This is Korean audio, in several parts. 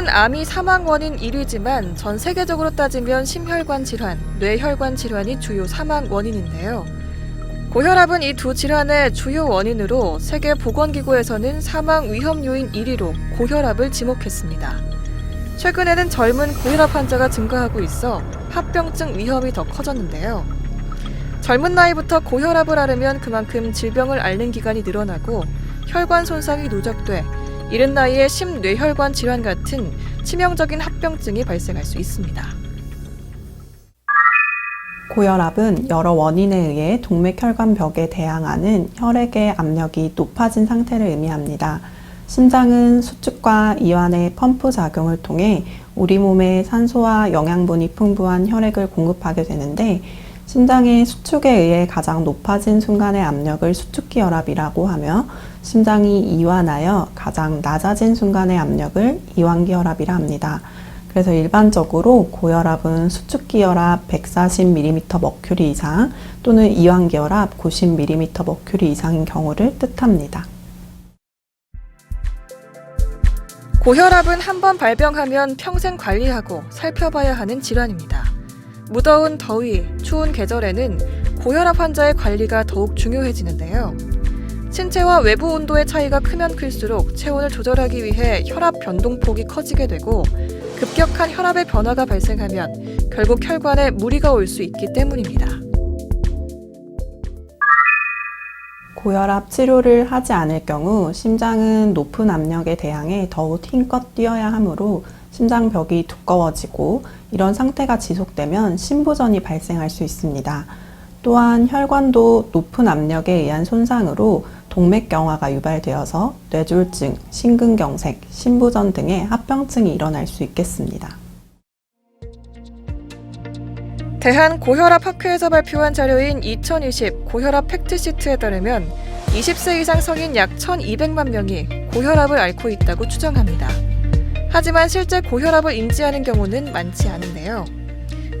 고혈압은 암이 사망 원인 1위지만 전 세계적으로 따지면 심혈관 질환, 뇌혈관 질환이 주요 사망 원인인데요. 고혈압은 이 두 질환의 주요 원인으로 세계보건기구에서는 사망 위험 요인 1위로 고혈압을 지목했습니다. 최근에는 젊은 고혈압 환자가 증가하고 있어 합병증 위험이 더 커졌는데요. 젊은 나이부터 고혈압을 앓으면 그만큼 질병을 앓는 기간이 늘어나고 혈관 손상이 누적돼 이른 나이에 심뇌혈관 질환 같은 치명적인 합병증이 발생할 수 있습니다. 고혈압은 여러 원인에 의해 동맥혈관벽에 대항하는 혈액의 압력이 높아진 상태를 의미합니다. 심장은 수축과 이완의 펌프 작용을 통해 우리 몸에 산소와 영양분이 풍부한 혈액을 공급하게 되는데, 심장의 수축에 의해 가장 높아진 순간의 압력을 수축기혈압이라고 하며, 심장이 이완하여 가장 낮아진 순간의 압력을 이완기혈압이라 합니다. 그래서 일반적으로 고혈압은 수축기혈압 140mmHg 이상 또는 이완기혈압 90mmHg 이상인 경우를 뜻합니다. 고혈압은 한번 발병하면 평생 관리하고 살펴봐야 하는 질환입니다. 무더운 더위, 추운 계절에는 고혈압 환자의 관리가 더욱 중요해지는데요. 신체와 외부 온도의 차이가 크면 클수록 체온을 조절하기 위해 혈압 변동폭이 커지게 되고, 급격한 혈압의 변화가 발생하면 결국 혈관에 무리가 올 수 있기 때문입니다. 고혈압 치료를 하지 않을 경우 심장은 높은 압력에 대항해 더욱 힘껏 뛰어야 하므로 심장벽이 두꺼워지고, 이런 상태가 지속되면 심부전이 발생할 수 있습니다. 또한 혈관도 높은 압력에 의한 손상으로 동맥경화가 유발되어서 뇌졸중, 심근경색, 심부전 등의 합병증이 일어날 수 있겠습니다. 대한고혈압학회에서 발표한 자료인 2020 고혈압 팩트시트에 따르면 20세 이상 성인 약 1,200만 명이 고혈압을 앓고 있다고 추정합니다. 하지만 실제 고혈압을 인지하는 경우는 많지 않은데요.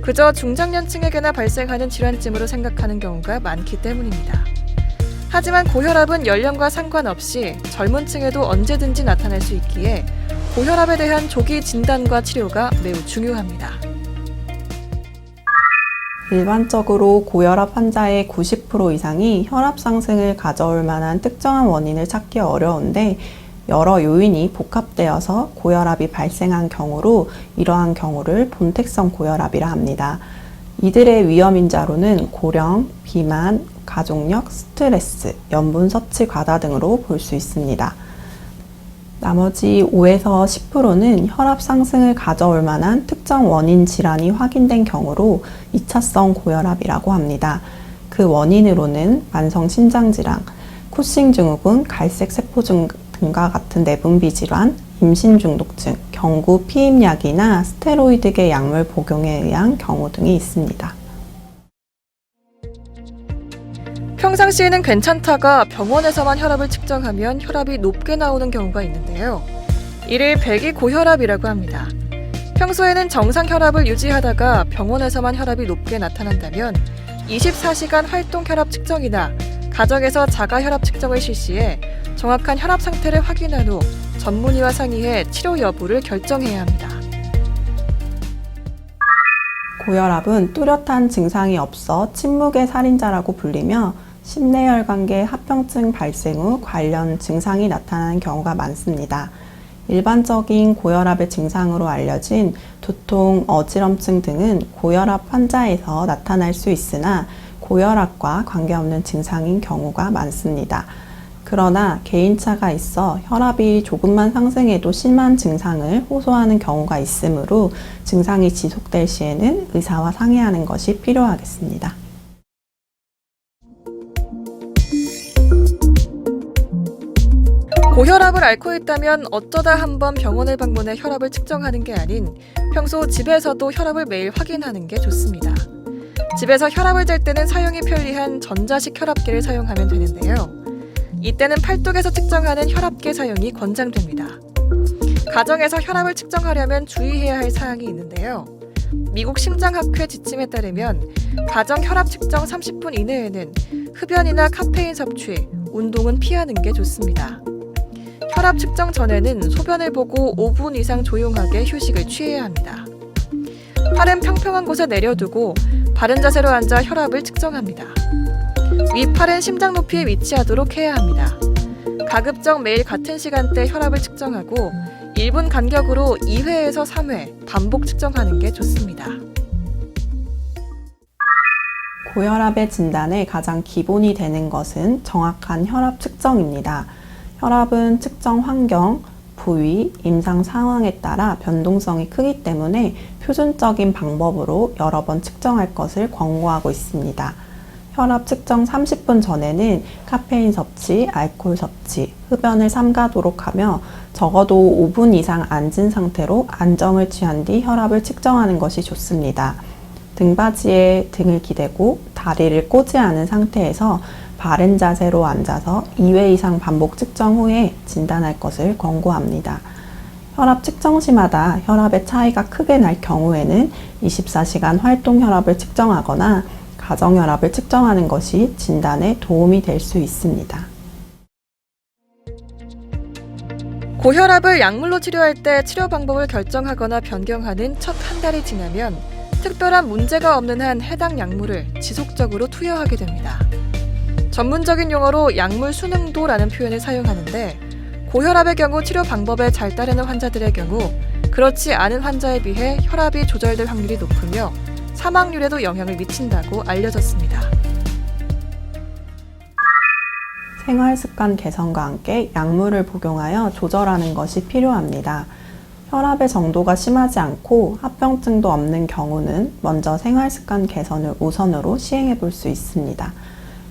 그저 중장년층에게나 발생하는 질환쯤으로 생각하는 경우가 많기 때문입니다. 하지만 고혈압은 연령과 상관없이 젊은 층에도 언제든지 나타날 수 있기에 고혈압에 대한 조기 진단과 치료가 매우 중요합니다. 일반적으로 고혈압 환자의 90% 이상이 혈압 상승을 가져올 만한 특정한 원인을 찾기 어려운데, 여러 요인이 복합되어서 고혈압이 발생한 경우로 이러한 경우를 본택성 고혈압이라 합니다. 이들의 위험인자로는 고령, 비만, 가족력, 스트레스, 염분 섭취 과다 등으로 볼 수 있습니다. 나머지 5에서 10%는 혈압 상승을 가져올 만한 특정 원인 질환이 확인된 경우로 2차성 고혈압이라고 합니다. 그 원인으로는 만성 심장질환, 쿠싱 증후군, 갈색 세포증 등과 같은 내분비 질환, 임신 중독증, 경구 피임약이나 스테로이드계 약물 복용에 의한 경우 등이 있습니다. 평상시에는 괜찮다가 병원에서만 혈압을 측정하면 혈압이 높게 나오는 경우가 있는데요. 이를 배기 고혈압이라고 합니다. 평소에는 정상 혈압을 유지하다가 병원에서만 혈압이 높게 나타난다면 24시간 활동 혈압 측정이나 가정에서 자가 혈압 측정을 실시해 정확한 혈압 상태를 확인한 후 전문의와 상의해 치료 여부를 결정해야 합니다. 고혈압은 뚜렷한 증상이 없어 침묵의 살인자라고 불리며 심뇌혈관계 합병증 발생 후 관련 증상이 나타나는 경우가 많습니다. 일반적인 고혈압의 증상으로 알려진 두통, 어지럼증 등은 고혈압 환자에서 나타날 수 있으나 고혈압과 관계없는 증상인 경우가 많습니다. 그러나 개인차가 있어 혈압이 조금만 상승해도 심한 증상을 호소하는 경우가 있으므로 증상이 지속될 시에는 의사와 상의하는 것이 필요하겠습니다. 고혈압을 앓고 있다면 어쩌다 한번 병원을 방문해 혈압을 측정하는 게 아닌 평소 집에서도 혈압을 매일 확인하는 게 좋습니다. 집에서 혈압을 잴 때는 사용이 편리한 전자식 혈압계를 사용하면 되는데요. 이때는 팔뚝에서 측정하는 혈압계 사용이 권장됩니다. 가정에서 혈압을 측정하려면 주의해야 할 사항이 있는데요. 미국 심장학회 지침에 따르면 가정 혈압 측정 30분 이내에는 흡연이나 카페인 섭취, 운동은 피하는 게 좋습니다. 혈압 측정 전에는 소변을 보고 5분 이상 조용하게 휴식을 취해야 합니다. 팔은 평평한 곳에 내려두고 바른 자세로 앉아 혈압을 측정합니다. 윗팔은 심장 높이에 위치하도록 해야 합니다. 가급적 매일 같은 시간대 혈압을 측정하고 1분 간격으로 2회에서 3회 반복 측정하는 게 좋습니다. 고혈압의 진단에 가장 기본이 되는 것은 정확한 혈압 측정입니다. 혈압은 측정 환경, 부위, 임상 상황에 따라 변동성이 크기 때문에 표준적인 방법으로 여러 번 측정할 것을 권고하고 있습니다. 혈압 측정 30분 전에는 카페인 섭취, 알코올 섭취, 흡연을 삼가도록 하며 적어도 5분 이상 앉은 상태로 안정을 취한 뒤 혈압을 측정하는 것이 좋습니다. 등받이에 등을 기대고 다리를 꼬지 않은 상태에서 바른 자세로 앉아서 2회 이상 반복 측정 후에 진단할 것을 권고합니다. 혈압 측정 시마다 혈압의 차이가 크게 날 경우에는 24시간 활동 혈압을 측정하거나 가정 혈압을 측정하는 것이 진단에 도움이 될 수 있습니다. 고혈압을 약물로 치료할 때 치료 방법을 결정하거나 변경하는 첫 한 달이 지나면 특별한 문제가 없는 한 해당 약물을 지속적으로 투여하게 됩니다. 전문적인 용어로 약물 순응도라는 표현을 사용하는데 고혈압의 경우 치료 방법에 잘 따르는 환자들의 경우 그렇지 않은 환자에 비해 혈압이 조절될 확률이 높으며 사망률에도 영향을 미친다고 알려졌습니다. 생활습관 개선과 함께 약물을 복용하여 조절하는 것이 필요합니다. 혈압의 정도가 심하지 않고 합병증도 없는 경우는 먼저 생활습관 개선을 우선으로 시행해 볼 수 있습니다.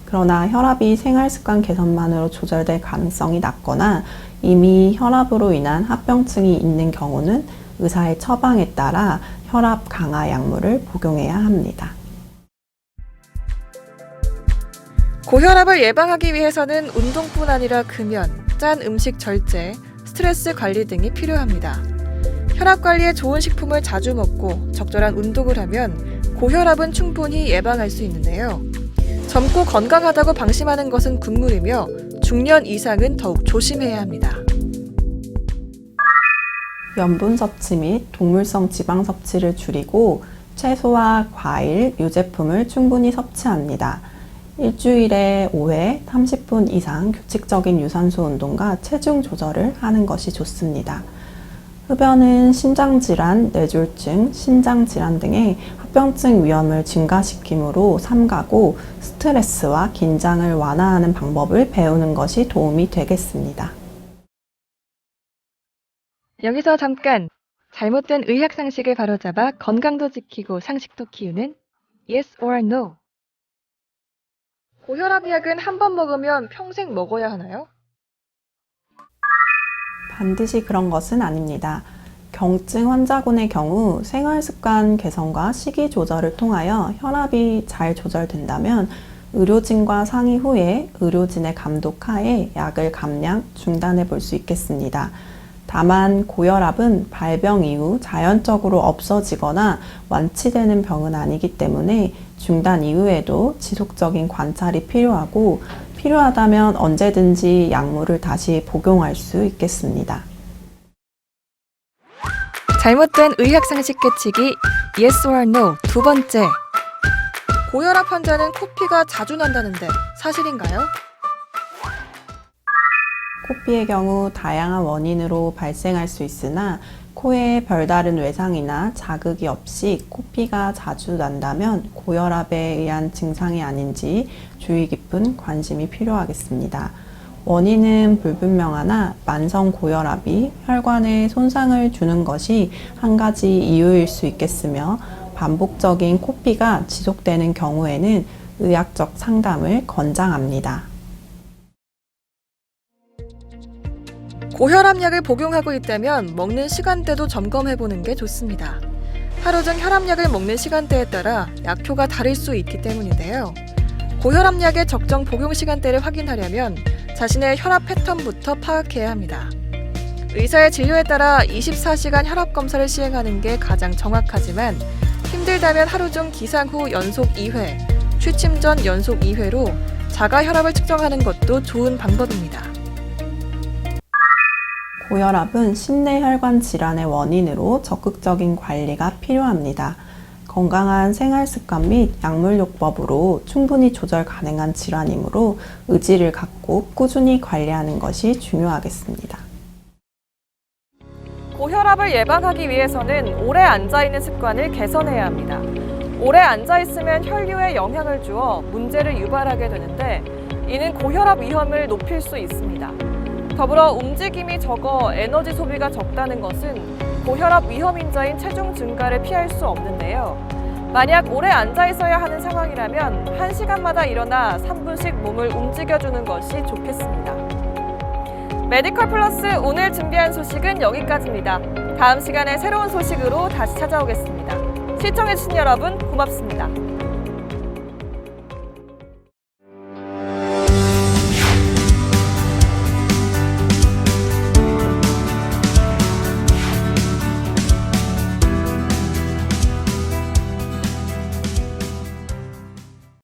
그러나 혈압이 생활습관 개선만으로 조절될 가능성이 낮거나 이미 혈압으로 인한 합병증이 있는 경우는 의사의 처방에 따라 혈압 강화 약물을 복용해야 합니다. 고혈압을 예방하기 위해서는 운동뿐 아니라 금연, 짠 음식 절제, 스트레스 관리 등이 필요합니다. 혈압 관리에 좋은 식품을 자주 먹고 적절한 운동을 하면 고혈압은 충분히 예방할 수 있는데요. 젊고 건강하다고 방심하는 것은 금물이며 중년 이상은 더욱 조심해야 합니다. 염분 섭취 및 동물성 지방 섭취를 줄이고 채소와 과일, 유제품을 충분히 섭취합니다. 일주일에 5회 30분 이상 규칙적인 유산소 운동과 체중 조절을 하는 것이 좋습니다. 흡연은 심장질환, 뇌졸중, 신장질환 등의 합병증 위험을 증가시키므로 삼가고 스트레스와 긴장을 완화하는 방법을 배우는 것이 도움이 되겠습니다. 여기서 잠깐! 잘못된 의학 상식을 바로잡아 건강도 지키고 상식도 키우는 Yes or No. 고혈압 약은 한 번 먹으면 평생 먹어야 하나요? 반드시 그런 것은 아닙니다. 경증 환자군의 경우 생활습관 개선과 식이 조절을 통하여 혈압이 잘 조절된다면 의료진과 상의 후에 의료진의 감독 하에 약을 감량, 중단해 볼 수 있겠습니다. 다만 고혈압은 발병 이후 자연적으로 없어지거나 완치되는 병은 아니기 때문에 중단 이후에도 지속적인 관찰이 필요하고 필요하다면 언제든지 약물을 다시 복용할 수 있겠습니다. 잘못된 의학 상식 깨치기 Yes or No 두 번째. 고혈압 환자는 코피가 자주 난다는데 사실인가요? 코피의 경우 다양한 원인으로 발생할 수 있으나 코에 별다른 외상이나 자극이 없이 코피가 자주 난다면 고혈압에 의한 증상이 아닌지 주의 깊은 관심이 필요하겠습니다. 원인은 불분명하나 만성 고혈압이 혈관에 손상을 주는 것이 한 가지 이유일 수 있겠으며 반복적인 코피가 지속되는 경우에는 의학적 상담을 권장합니다. 고혈압 약을 복용하고 있다면 먹는 시간대도 점검해보는 게 좋습니다. 하루 중 혈압약을 먹는 시간대에 따라 약효가 다를 수 있기 때문인데요. 고혈압 약의 적정 복용 시간대를 확인하려면 자신의 혈압 패턴부터 파악해야 합니다. 의사의 진료에 따라 24시간 혈압 검사를 시행하는 게 가장 정확하지만 힘들다면 하루 중 기상 후 연속 2회, 취침 전 연속 2회로 자가 혈압을 측정하는 것도 좋은 방법입니다. 고혈압은 심내혈관 질환의 원인으로 적극적인 관리가 필요합니다. 건강한 생활 습관 및 약물요법으로 충분히 조절 가능한 질환이므로 의지를 갖고 꾸준히 관리하는 것이 중요하겠습니다. 고혈압을 예방하기 위해서는 오래 앉아있는 습관을 개선해야 합니다. 오래 앉아있으면 혈류에 영향을 주어 문제를 유발하게 되는데 이는 고혈압 위험을 높일 수 있습니다. 더불어 움직임이 적어 에너지 소비가 적다는 것은 고혈압 위험 인자인 체중 증가를 피할 수 없는데요. 만약 오래 앉아 있어야 하는 상황이라면 1시간마다 일어나 3분씩 몸을 움직여주는 것이 좋겠습니다. 메디컬 플러스 오늘 준비한 소식은 여기까지입니다. 다음 시간에 새로운 소식으로 다시 찾아오겠습니다. 시청해주신 여러분 고맙습니다.